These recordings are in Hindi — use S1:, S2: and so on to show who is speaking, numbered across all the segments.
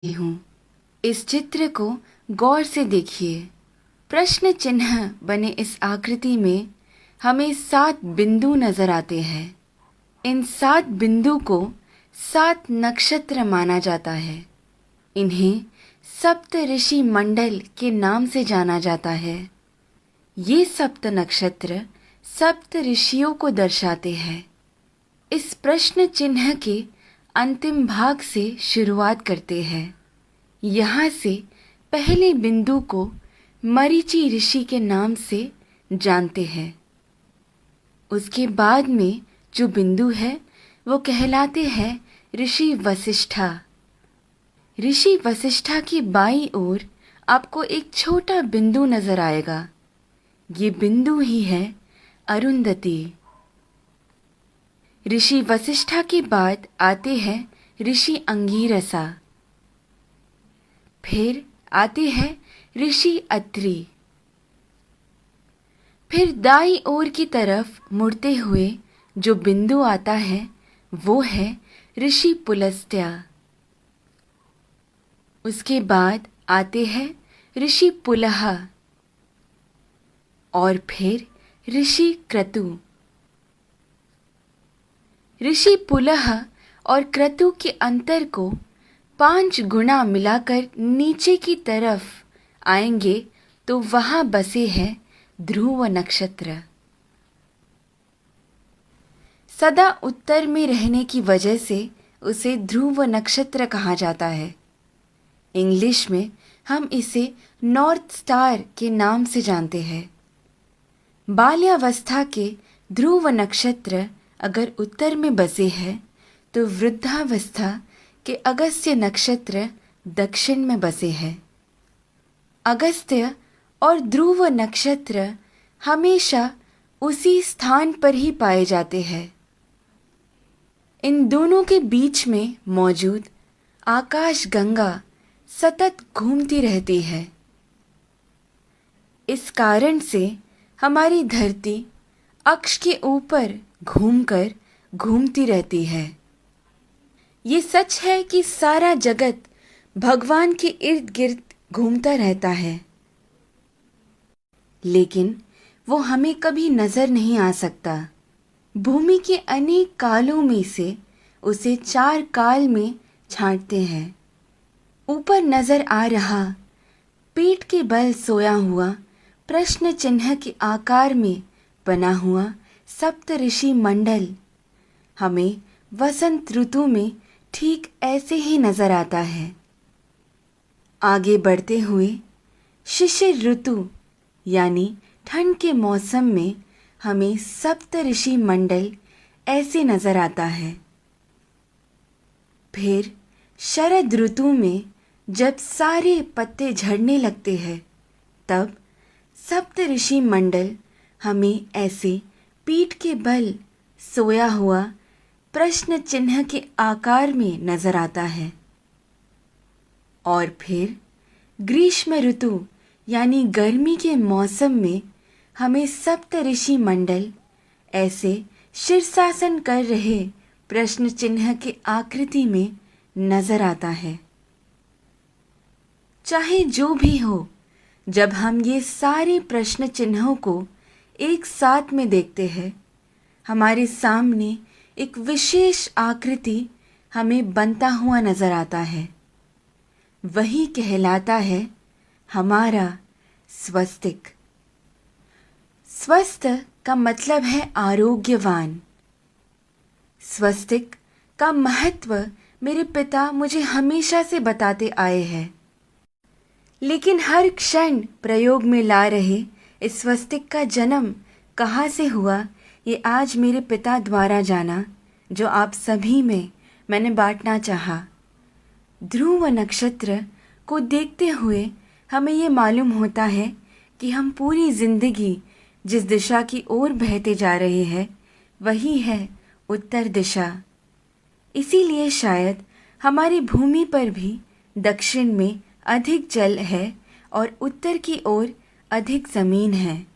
S1: हूँ। इस चित्र को गौर से देखिए। प्रश्न चिन्ह बने इस आकृति में हमें 7 बिंदु नजर आते हैं। इन 7 बिंदु को 7 नक्षत्र माना जाता है। इन्हें सप्त ऋषि मंडल के नाम से जाना जाता है। ये सप्त नक्षत्र सप्त ऋषियों को दर्शाते हैं। इस प्रश्न चिन्ह के अंतिम भाग से शुरुआत करते हैं। यहाँ से पहले बिंदु को मरीचि ऋषि के नाम से जानते हैं। उसके बाद में जो बिंदु है वो कहलाते हैं ऋषि वसिष्ठा। ऋषि वसिष्ठा की बाईं ओर आपको एक छोटा बिंदु नजर आएगा। ये बिंदु ही है अरुंधति। ऋषि वसिष्ठा के बाद आते हैं ऋषि अंगीरसा। फिर आते हैं ऋषि अत्रि। फिर दाईं ओर की तरफ मुड़ते हुए जो बिंदु आता है वो है ऋषि पुलस्त्य। उसके बाद आते हैं ऋषि पुलह और फिर ऋषि क्रतु। ऋषि पुलह और क्रतु के अंतर को 5 गुना मिलाकर नीचे की तरफ आएंगे तो वहां बसे हैं ध्रुव नक्षत्र। सदा उत्तर में रहने की वजह से उसे ध्रुव नक्षत्र कहा जाता है। इंग्लिश में हम इसे नॉर्थ स्टार के नाम से जानते हैं। बाल्यावस्था के ध्रुव नक्षत्र अगर उत्तर में बसे हैं तो वृद्धावस्था के अगस्त्य नक्षत्र दक्षिण में बसे हैं। अगस्त्य और ध्रुव नक्षत्र हमेशा उसी स्थान पर ही पाए जाते हैं। इन दोनों के बीच में मौजूद आकाश गंगा सतत घूमती रहती है। इस कारण से हमारी धरती अक्ष के ऊपर घूमकर घूमती रहती है। ये सच है कि सारा जगत भगवान के इर्द गिर्द घूमता रहता है, लेकिन वो हमें कभी नजर नहीं आ सकता। भूमि के अनेक कालों में से उसे 4 काल में छांटते हैं। ऊपर नजर आ रहा पीठ के बल सोया हुआ प्रश्न चिन्ह के आकार में बना हुआ सप्त ऋषि मंडल हमें वसंत ऋतु में ठीक ऐसे ही नजर आता है। आगे बढ़ते हुए शिशिर ऋतु यानी ठंड के मौसम में हमें सप्त ऋषि मंडल ऐसे नजर आता है। फिर शरद ऋतु में जब सारे पत्ते झड़ने लगते हैं तब सप्त ऋषि मंडल हमें ऐसे पीठ के बल सोया हुआ प्रश्न चिन्ह के आकार में नजर आता है। और फिर ग्रीष्म ऋतु यानी गर्मी के मौसम में हमें सप्त ऋषि मंडल ऐसे शीर्षासन कर रहे प्रश्न चिन्ह के आकृति में नजर आता है। चाहे जो भी हो, जब हम ये सारे प्रश्न चिन्हों को एक साथ में देखते हैं, हमारे सामने एक विशेष आकृति हमें बनता हुआ नजर आता है। वही कहलाता है हमारा स्वस्तिक। स्वस्थ का मतलब है आरोग्यवान। स्वस्तिक का महत्व मेरे पिता मुझे हमेशा से बताते आए हैं, लेकिन हर क्षण प्रयोग में ला रहे इस स्वस्तिक का जन्म कहाँ से हुआ ये आज मेरे पिता द्वारा जाना, जो आप सभी में मैंने बांटना चाहा। ध्रुव नक्षत्र को देखते हुए हमें ये मालूम होता है कि हम पूरी जिंदगी जिस दिशा की ओर बहते जा रहे हैं वही है उत्तर दिशा। इसीलिए शायद हमारी भूमि पर भी दक्षिण में अधिक जल है और उत्तर की ओर अधिक ज़मीन है।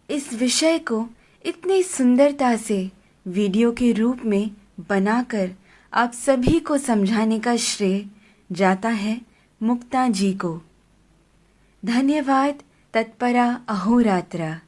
S1: इस विषय को इतनी सुंदरता से वीडियो के रूप में बनाकर आप सभी को समझाने का श्रेय जाता है मुक्ता जी को। धन्यवाद तत्परा अहोरात्र।